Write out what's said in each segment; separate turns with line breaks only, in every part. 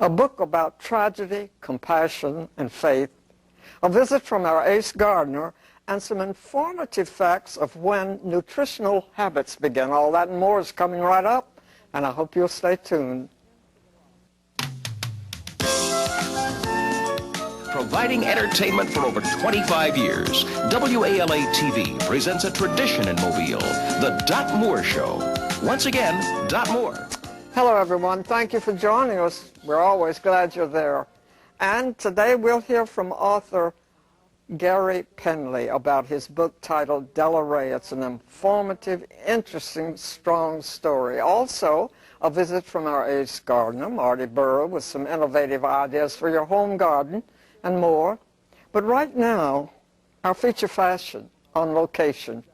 a book about tragedy, compassion, and faith, a visit from our ace gardener, and some informative facts of when nutritional habits begin. All that and more is coming right up, and I hope you'll stay tuned.
Providing entertainment for over 25 years, WALA-TV presents a tradition in Mobile, the Dot Moore Show. Once again, Dot Moore.
Hello, everyone. Thank you for joining us. We're always glad you're there. And today we'll hear from author Gary Penley about his book titled Della, Raye. It's an informative, interesting, strong story. Also, a visit from our ace gardener, Marty Burrow, with some innovative ideas for your home garden and more. But right now, our feature fashion on location.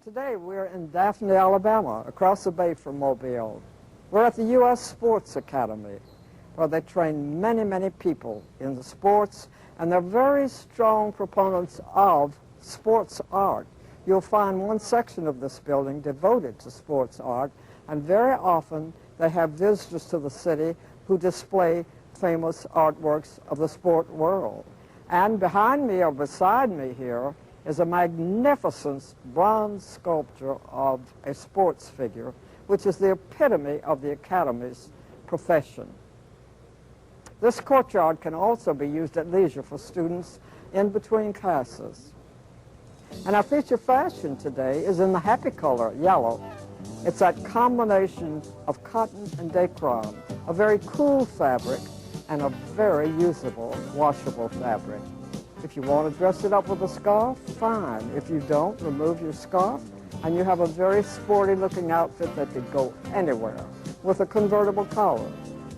Today we're in Daphne, Alabama, across the bay from Mobile. We're at the U.S. Sports Academy, where they train many, many people in the sports, and they're very strong proponents of sports art. You'll find one section of this building devoted to sports art, and very often they have visitors to the city who display famous artworks of the sport world. And behind me or beside me here is a magnificent bronze sculpture of a sports figure, which is the epitome of the Academy's profession. This courtyard can also be used at leisure for students in between classes. And our feature fashion today is in the happy color, yellow. It's that combination of cotton and dacron, a very cool fabric and a very usable, washable fabric. If you want to dress it up with a scarf, fine. If you don't, remove your scarf, and you have a very sporty-looking outfit that could go anywhere with a convertible collar.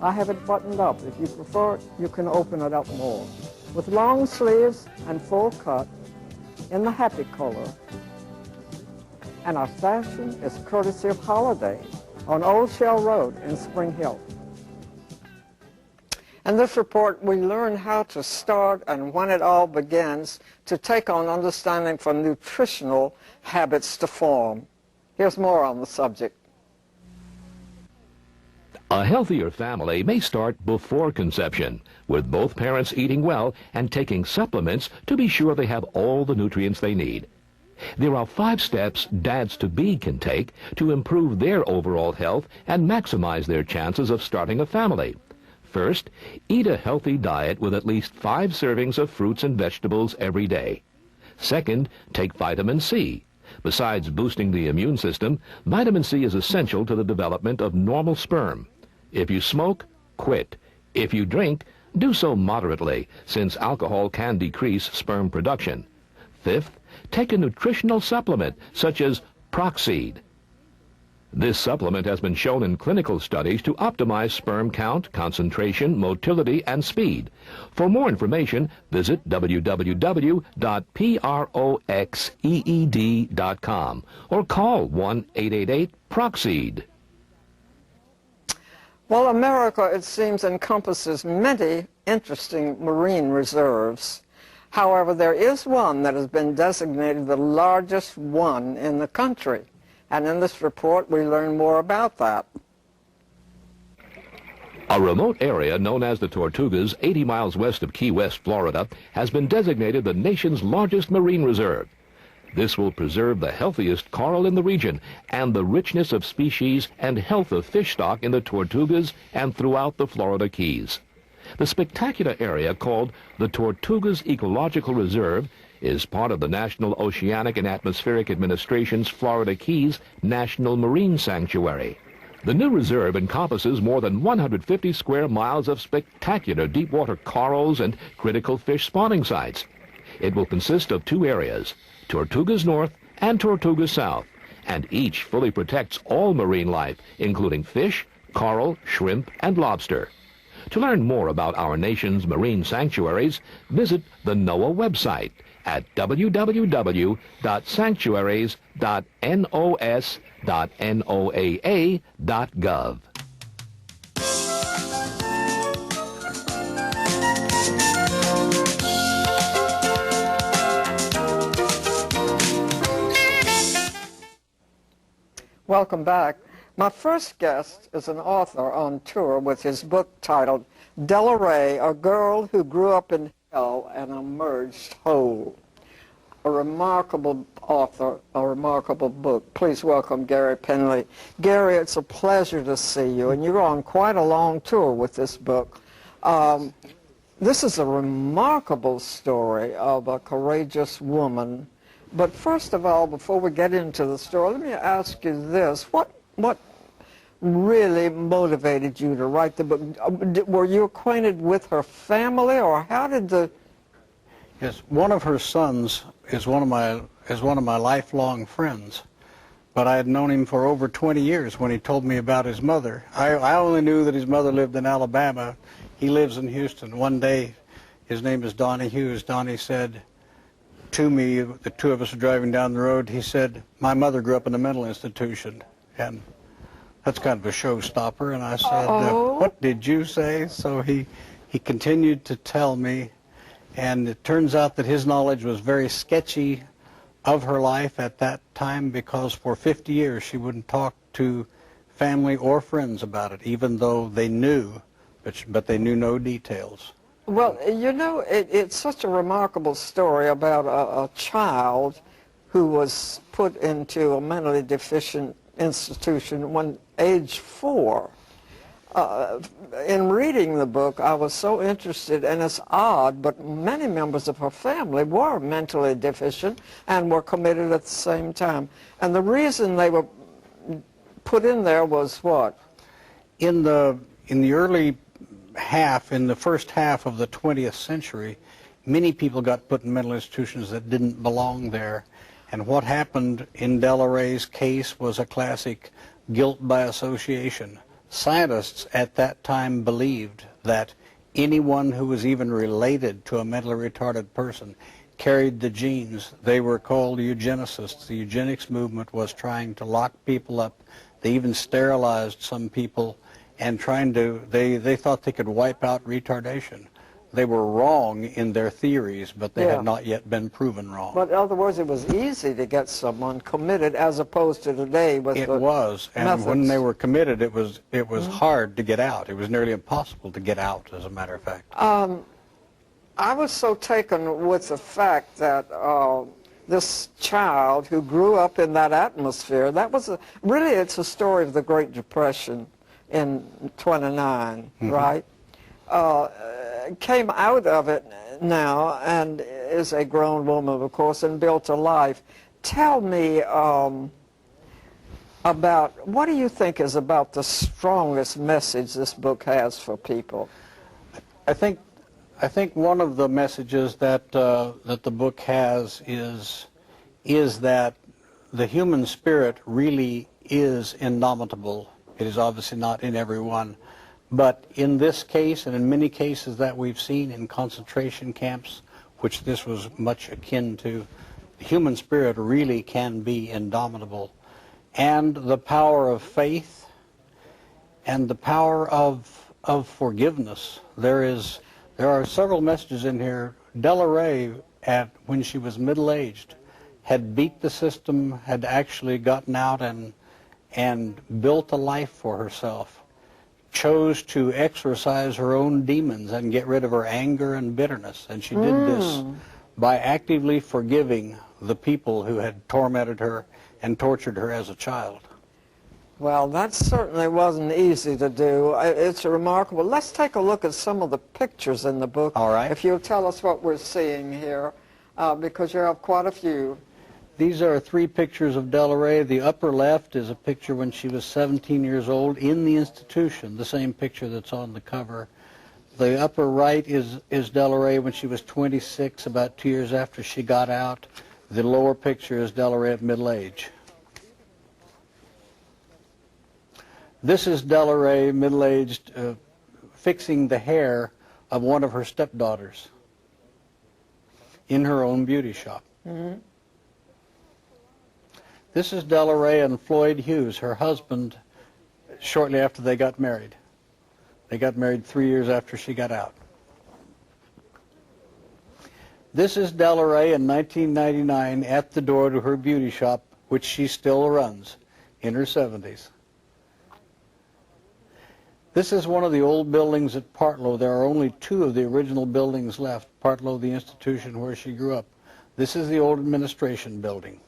I have it buttoned up. If you prefer, you can open it up more. With long sleeves and full cut in the happy color. And our fashion is courtesy of Holiday on Old Shell Road in Spring Hill. In this report, we learn how to start and when it all begins to take on understanding for nutritional habits to form. Here's more on the subject.
A healthier family may start before conception, with both parents eating well and taking supplements to be sure they have all the nutrients they need. There are 5 steps dads-to-be can take to improve their overall health and maximize their chances of starting a family. First, eat a healthy diet with at least 5 servings of fruits and vegetables every day. Second, take vitamin C. Besides boosting the immune system, vitamin C is essential to the development of normal sperm. If you smoke, quit. If you drink, do so moderately, since alcohol can decrease sperm production. Fifth, take a nutritional supplement such as Proxseed. This supplement has been shown in clinical studies to optimize sperm count, concentration, motility, and speed. For more information, visit www.proxeed.com or call 1-888-PROXSEED.
Well, America, it seems, encompasses many interesting marine reserves. However, there is one that has been designated the largest one in the country. And in this report, we learn more about that.
A remote area known as the Tortugas, 80 miles west of Key West, Florida, has been designated the nation's largest marine reserve. This will preserve the healthiest coral in the region and the richness of species and health of fish stock in the Tortugas and throughout the Florida Keys. The spectacular area called the Tortugas Ecological Reserve is part of the National Oceanic and Atmospheric Administration's Florida Keys National Marine Sanctuary. The new reserve encompasses more than 150 square miles of spectacular deepwater corals and critical fish spawning sites. It will consist of 2 areas, Tortugas North and Tortugas South, and each fully protects all marine life, including fish, coral, shrimp, and lobster. To learn more about our nation's marine sanctuaries, visit the NOAA website at www.sanctuaries.nos.noaa.gov.
Welcome back. My first guest is an author on tour with his book titled Della, A Girl Who Grew Up in Hell and Emerged Whole. A remarkable author, a remarkable book. Please welcome Gary Penley. Gary, it's a pleasure to see you, and you're on quite a long tour with this book. This is a remarkable story of a courageous woman. But first of all, before we get into the story, let me ask you this. What really motivated you to write the book? Were you acquainted with her family, or how did the...
Yes, one of her sons is one of my lifelong friends, but I had known him for over 20 years when he told me about his mother. I only knew that his mother lived in Alabama. He lives in Houston. One day, his name is Donnie Hughes. Donnie said to me, the two of us were driving down the road, he said, "My mother grew up in a mental institution," and that's kind of a showstopper. And I said, "What did you say?" So he continued to tell me. And it turns out that his knowledge was very sketchy of her life at that time, because for 50 years she wouldn't talk to family or friends about it, even though they knew, but they knew no details.
Well, you know, it's such a remarkable story about a child who was put into a mentally deficient institution when age 4. In reading the book, I was so interested, and it's odd, but many members of her family were mentally deficient and were committed at the same time. And the reason they were put in there was what?
In the early half, in the first half of the 20th century, many people got put in mental institutions that didn't belong there. And what happened in Della Raye's case was a classic guilt by association. Scientists at that time believed that anyone who was even related to a mentally retarded person carried the genes. They were called eugenicists. The eugenics movement was trying to lock people up. They even sterilized some people, and they thought they could wipe out retardation. They were wrong in their theories, but they had not yet been proven wrong.
But in other words, it was easy to get someone committed as opposed to today with
it was, and
methods.
When they were committed, it was hard to get out. It was nearly impossible to get out, as a matter of fact.
I was so taken with the fact that this child who grew up in that atmosphere, that was really, it's a story of the Great Depression in '29, right? Came out of it now and is a grown woman, of course, and built a life. Tell me about, what do you think is about the strongest message this book has for people?
I think one of the messages that that the book has is that the human spirit really is indomitable. It is obviously not in everyone. But in this case, and in many cases that we've seen in concentration camps, which this was much akin to, the human spirit really can be indomitable. And the power of faith and the power of forgiveness. There are several messages in here. Della Raye, when she was middle-aged, had beat the system, had actually gotten out and built a life for herself. Chose to exorcise her own demons and get rid of her anger and bitterness. And she did this by actively forgiving the people who had tormented her and tortured her as a child.
Well, that certainly wasn't easy to do. It's remarkable. Let's take a look at some of the pictures in the book.
All right.
If you'll tell us what we're seeing here, because you have quite a few.
These are 3 pictures of Della Raye. The upper left is a picture when she was 17 years old in the institution, the same picture that's on the cover. The upper right is Della Raye when she was 26, about 2 years after she got out. The lower picture is Della Raye at middle age. This is Della Raye, middle-aged, fixing the hair of one of her stepdaughters in her own beauty shop.
Mm-hmm.
This is Della Raye and Floyd Hughes, her husband, shortly after they got married. They got married 3 years after she got out. This is Della Raye in 1999 at the door to her beauty shop, which she still runs in her 70s. This is one of the old buildings at Partlow. There are only 2 of the original buildings left. Partlow, the institution where she grew up. This is the old administration building.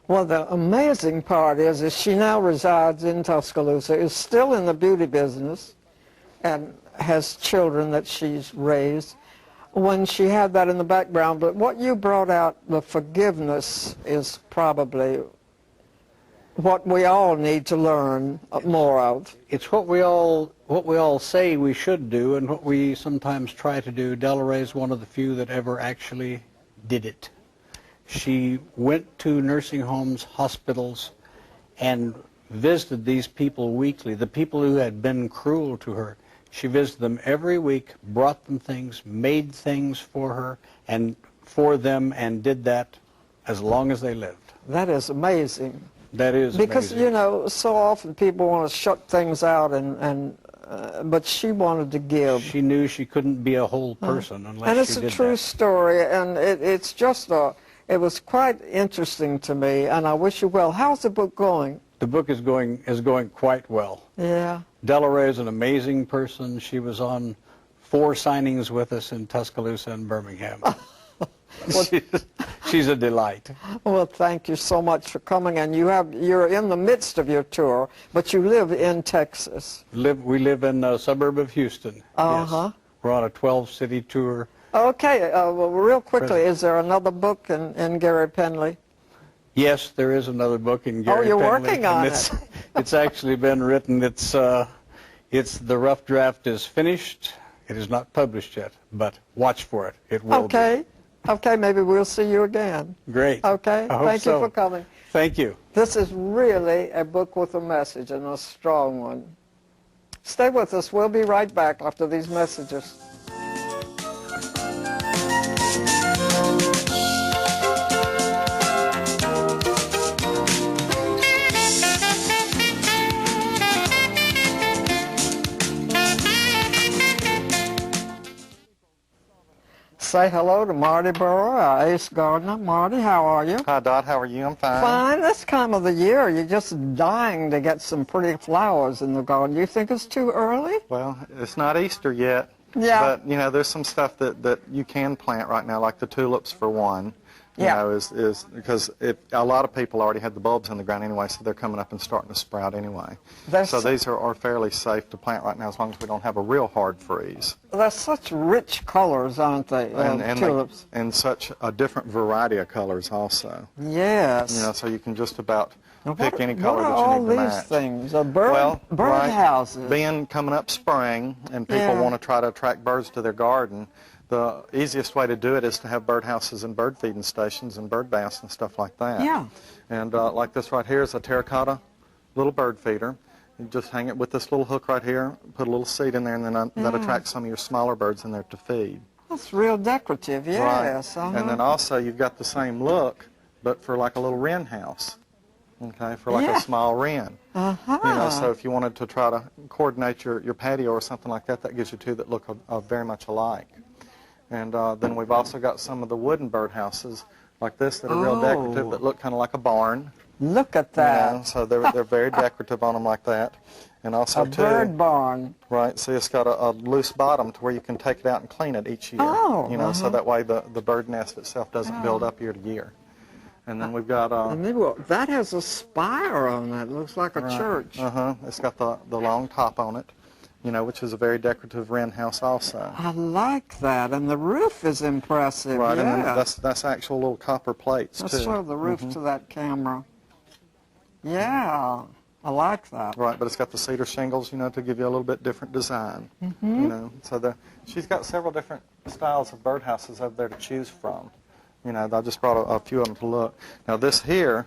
Well, the amazing part is she now resides in Tuscaloosa, is still in the beauty business, and has children that she's raised. When she had that in the background, but what you brought out, the forgiveness, is probably what we all need to learn more of.
It's what we all say we should do, and what we sometimes try to do. Della Raye is one of the few that ever actually did it. She went to nursing homes, hospitals, and visited these people weekly, the people who had been cruel to her. She visited them every week, brought them things, made things for her and for them, and did that as long as they lived.
That is amazing.
That is
because,
amazing.
you know, so often people want to shut things out, but she wanted to give.
She knew she couldn't be a whole person unless she did that.
And it's a true story, and it's just it was quite interesting to me, and I wish you well. How's the book going?
The book is going quite well.
Yeah.
Della Raye is an amazing person. She was on 4 signings with us in Tuscaloosa and Birmingham. She's a delight.
Well, thank you so much for coming, and you're in the midst of your tour, but you live in Texas.
We live in a suburb of Houston. Yes. We're on a 12-city tour.
Okay, well, real quickly, is there another book in Gary Penley?
Yes, there is another book in Gary
Penley. Oh, you're
Penley,
working on it.
It's actually been written. It's the rough draft is finished. It is not published yet, but watch for it. It will be.
Okay, maybe we'll see you again.
Great.
Okay, thank you for coming.
Thank you.
This is really a book with a message, and a strong one. Stay with us. We'll be right back after these messages. Say hello to Marty Burrow, our ace gardener. Marty, how are you?
Hi, Dot. How are you? I'm fine.
Fine. This time of the year, you're just dying to get some pretty flowers in the garden. You think it's too early?
Well, it's not Easter yet.
Yeah.
But, you know, there's some stuff that you can plant right now, like the tulips, for one. You know, is because a lot of people already had the bulbs in the ground anyway, so they're coming up and starting to sprout anyway. So these are fairly safe to plant right now as long as we don't have a real hard freeze.
They're such rich colors, aren't they, tulips?
And such a different variety of colors also.
Yes.
You know, so you can just about pick any color that you need to match.
What are all these things? Bird houses.
Being coming up spring, and people want to try to attract birds to their garden, the easiest way to do it is to have birdhouses and bird feeding stations and bird baths and stuff like that.
Yeah.
And like this right here is a terracotta little bird feeder. You just hang it with this little hook right here, put a little seed in there, and then that attracts some of your smaller birds in there to feed.
That's real decorative, yes.
Right. And then also you've got the same look, but for like a little wren house. Okay, for like a small wren. You know, so if you wanted to try to coordinate your patio or something like that, that gives you 2 that look very much alike. And then we've also got some of the wooden birdhouses like this that are real decorative, that look kind of like a barn.
Look at that.
You know, so they're very decorative on them like that. And also,
a bird barn.
Right, see, it's got a loose bottom to where you can take it out and clean it each year.
Oh,
you know, so that way the bird nest itself doesn't build up year to year. And then we've got...
that has a spire on it. It looks like a church.
It's got the long top on it, you know, which is a very decorative wren house also.
I like that, and the roof is impressive.
Right, and then that's actual little copper plates, too.
Let's show the roof to that camera. Yeah, I like that.
Right, but it's got the cedar shingles, you know, to give you a little bit different design. You know, so she's got several different styles of birdhouses over there to choose from. You know, I just brought a few of them to look. Now, this here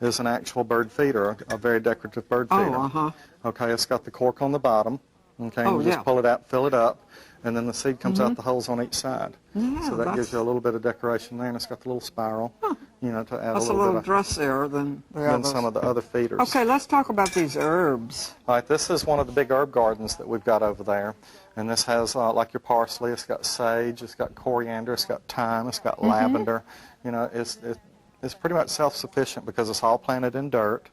is an actual bird feeder, a very decorative bird feeder. Okay, it's got the cork on the bottom. Okay, and you just pull it out, fill it up, and then the seed comes out the holes on each side. So that gives you a little bit of decoration there, and it's got the little spiral, you know, to add
a little bit dressier than
some of the other feeders.
Okay, let's talk about these herbs.
All right, this is one of the big herb gardens that we've got over there, and this has like your parsley. It's got sage, it's got coriander, it's got thyme, it's got lavender. You know, it's pretty much self-sufficient because it's all planted in dirt.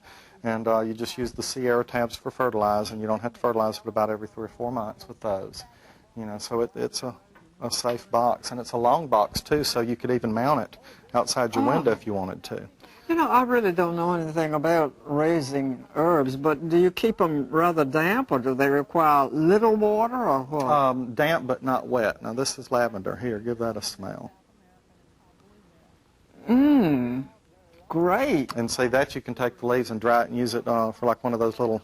And you just use the Sierra tabs for fertilize, and you don't have to fertilize it about every 3 or 4 months with those. You know, so it's a safe box, and it's a long box too, so you could even mount it outside your window if you wanted to.
You know, I really don't know anything about raising herbs, but do you keep them rather damp, or do they require little water, or what?
Damp but not wet. Now this is lavender. Here, give that a smell.
Great.
And see that you can take the leaves and dry it and use it for like one of those little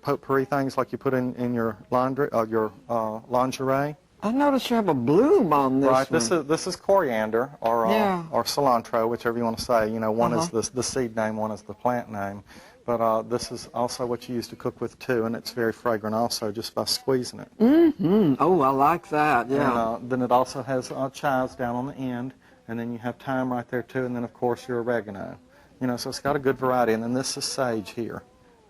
potpourri things like you put in your laundry, your lingerie.
I notice you have a bloom on this
Right.
one.
This is coriander or cilantro, whichever you want to say. You know, one is the seed name, one is the plant name. But this is also what you use to cook with too, and it's very fragrant also just by squeezing it.
Oh, I like that. Yeah.
And then it also has chives down on the end, and then you have thyme right there too, and then of course your oregano. You know, so it's got a good variety. And then this is sage here.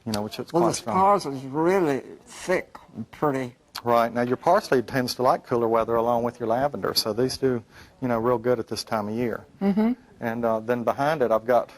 You know, which is
Well,
quite
this
strong.
parsley is really thick and pretty.
Right. Now, your parsley tends to like cooler weather along with your lavender, so these do, you know, real good at this time of year. And then behind it, I've got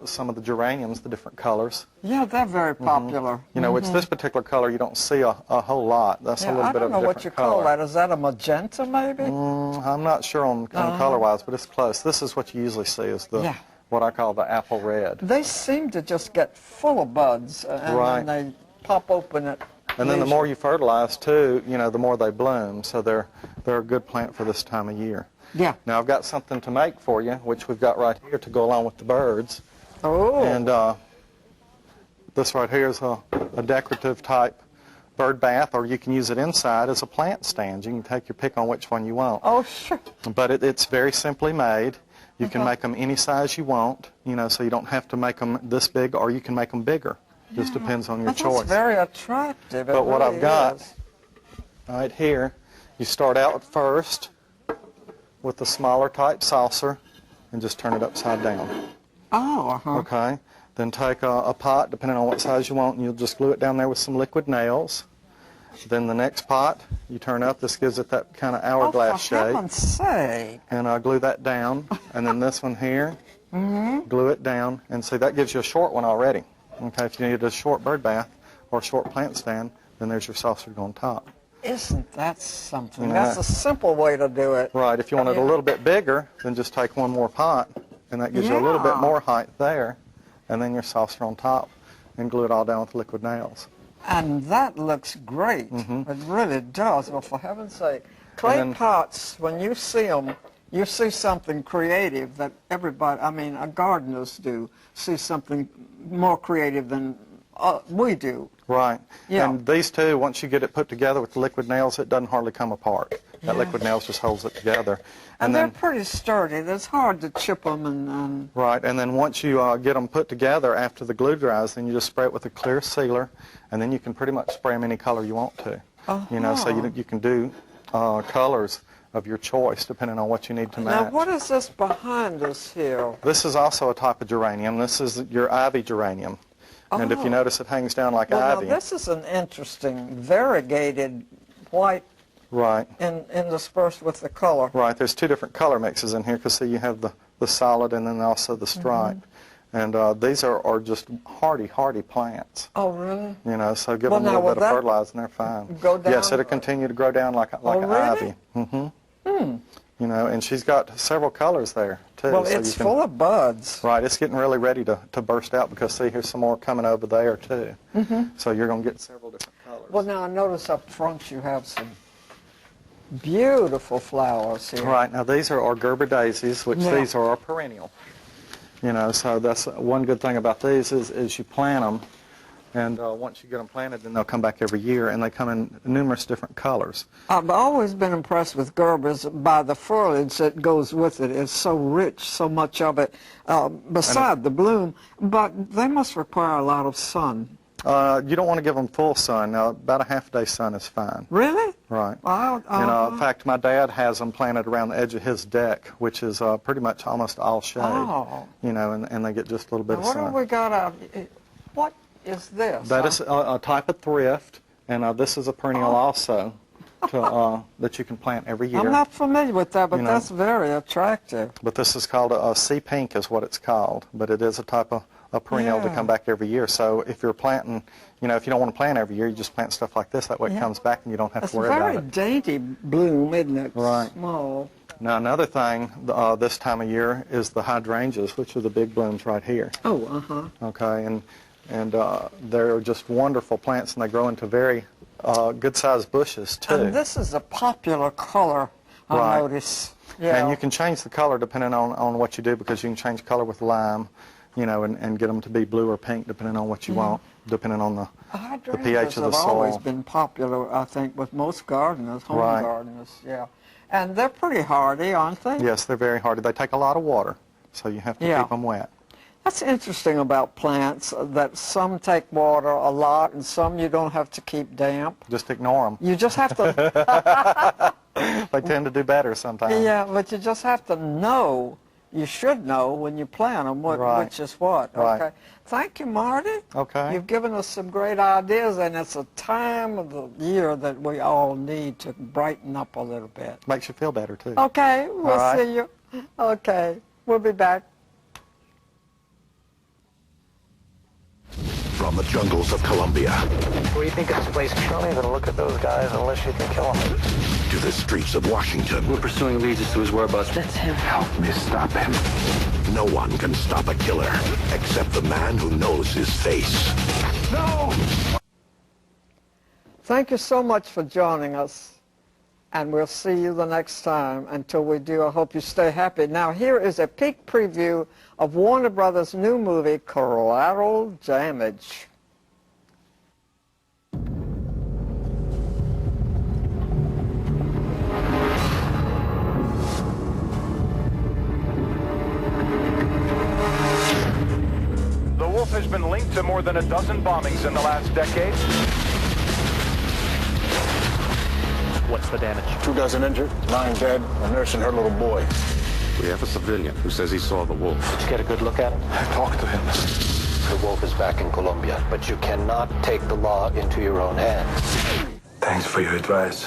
some of the geraniums, the different colors.
Yeah, they're very popular.
You know, it's this particular color you don't see a whole lot. That's a little
I
bit
don't
of a
know what
different
you call
color.
that. Is that a magenta, maybe?
I'm not sure on color-wise, but it's close. This is what you usually see is the what I call the apple red.
They seem to just get full of buds, and
Right.
then they pop open at
And then the
leisure.
more you fertilize too, you know, the more they bloom. So they're a good plant for this time of year.
Yeah.
Now I've got something to make for you, which we've got right here to go along with the birds.
Oh.
And this right here is a decorative type bird bath, or you can use it inside as a plant stand. You can take your pick on which one you want.
Oh, sure.
But it's very simply made. You can make them any size you want, you know, so you don't have to make them this big, or you can make them bigger. Just depends on your choice.
That's very attractive.
But what
really
I've got
is.
right here, you start out first with the smaller type saucer and just turn it upside down.
Oh,
Okay? Then take a pot, depending on what size you want, and you'll just glue it down there with some liquid nails. Then the next pot, you turn up. This gives it that kind of hourglass
for
shape.
heaven's sake.
And glue that down. And then this one here, glue it down. And see, that gives you a short one already. Okay, if you need a short bird bath or a short plant stand, then there's your saucer on top.
Isn't that something?
Yeah.
That's a simple way to do it.
Right, if you want it a little bit bigger, then just take one more pot, and that gives you a little bit more height there, and then your saucer on top, and glue it all down with liquid nails.
And that looks great. It really does. Well, for heaven's sake. Clay pots, when you see them, you see something creative that everybody, I mean, gardeners do, see something more creative than we do.
Right.
Yeah.
And these two, once you get it put together with the liquid nails, it doesn't hardly come apart. That liquid nails just holds it together.
And they're pretty sturdy. It's hard to chip them and
Right, and then once you get them put together after the glue dries, then you just spray it with a clear sealer, and then you can pretty much spray them any color you want to. You know, so you can do colors of your choice depending on what you need to match.
Now, what is this behind us here?
This is also a type of geranium. This is your ivy geranium. And if you notice, it hangs down like ivy.
Now, this is an interesting variegated white
Right.
interspersed with the color.
Right, there's two different color mixes in here because see you have the solid and then also the stripe. And these are just hardy plants.
Oh, really?
You know, so give them a little bit of fertilizer and they're fine.
Go down?
Yes, it'll continue to grow down like
really?
ivy. You know, and she's got several colors there too.
Well,
so
it's
you can,
full of buds.
Right, it's getting really ready to burst out because see, here's some more coming over there too. So you're going to get several different colors.
Well, now I notice up front you have some beautiful flowers here.
Right, now these are our Gerber daisies, which these are our perennial. You know, so that's one good thing about these is you plant them, and once you get them planted, then they'll come back every year, and they come in numerous different colors.
I've always been impressed with Gerbers by the foliage that goes with it. It's so rich, so much of it, beside the bloom, but they must require a lot of sun.
You don't want to give them full sun. Now, about a half-day sun is fine.
Really?
Right.
Wow.
You know, in fact, my dad has them planted around the edge of his deck, which is pretty much almost all shade.
Oh.
You know, and they get just a little bit of
What
sun.
have we got out? What is this?
That is a type of thrift, and this is a perennial also that you can plant every year.
I'm not familiar with that, but
You know.
that's very attractive.
But this is called a sea pink is what it's called, but it is a type of a perennial to
Yeah.
come back every year. So if you're planting, you know, if you don't want to plant every year, you just plant stuff like this. That way it comes back and you don't have
It's
to worry
a
about
very
it.
dainty bloom, isn't it?
Right.
Small.
Now another thing this time of year is the hydrangeas, which are the big blooms right here.
Oh, uh-huh.
Okay, and they're just wonderful plants, and they grow into very good-sized bushes too.
And this is a popular color, I
Right.
notice. Yeah.
And you can change the color depending on what you do, because you can change color with lime, you know, and get them to be blue or pink depending on what you want, depending on the pH of the
have always
soil.
been popular, I think, with most gardeners, home
Right.
gardeners, yeah. And they're pretty hardy, aren't they?
Yes, they're very hardy. They take a lot of water, so you have to
Yeah.
keep them wet.
That's interesting about plants, that some take water a lot and some you don't have to keep damp.
Just ignore them.
You just have to,
They tend to do better sometimes.
yeah, but you just have to know, you should know when you plant them
Right.
which is what.
Right.
Okay. Thank you, Marty.
Okay.
You've given us some great ideas, and it's a time of the year that we all need to brighten up a little bit.
Makes you feel better too.
Okay, we'll
All right.
see you. Okay, we'll be back.
From the jungles of Colombia
Where do you think this place? You don't even look at those guys unless you can kill them.
to the streets of Washington,
We're pursuing leads as to his whereabouts.
That's him.
help me stop him. No one can stop a killer except the man who knows his face. No!
Thank you so much for joining us, and we'll see you the next time. Until we do, I hope you stay happy. Now, here is a peek preview of Warner Brothers' new movie, Collateral Damage.
The Wolf has been linked to more than a dozen bombings in the last decade.
What's the damage?
2 dozen injured, 9 dead, a nurse and her little boy.
We have a civilian who says he saw the wolf.
Did you get a good look at him?
I talked to him.
The wolf is back in Colombia, but you cannot take the law into your own hands.
Thanks for your advice.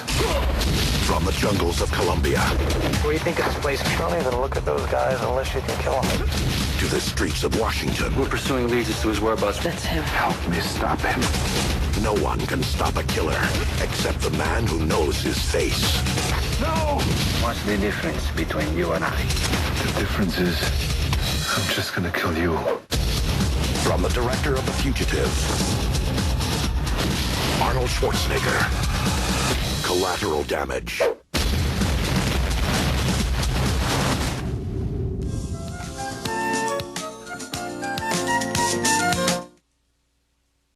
From the jungles of Colombia
Where do you think this place? You don't even look at those guys unless you can kill them.
to the streets of Washington,
We're pursuing leads as to his whereabouts.
That's him.
Help me stop him.
no one can stop a killer except the man who knows his face. No!
What's the difference between you and I? The difference is, I'm just gonna kill you.
From the director of The Fugitive, Arnold Schwarzenegger, Collateral Damage.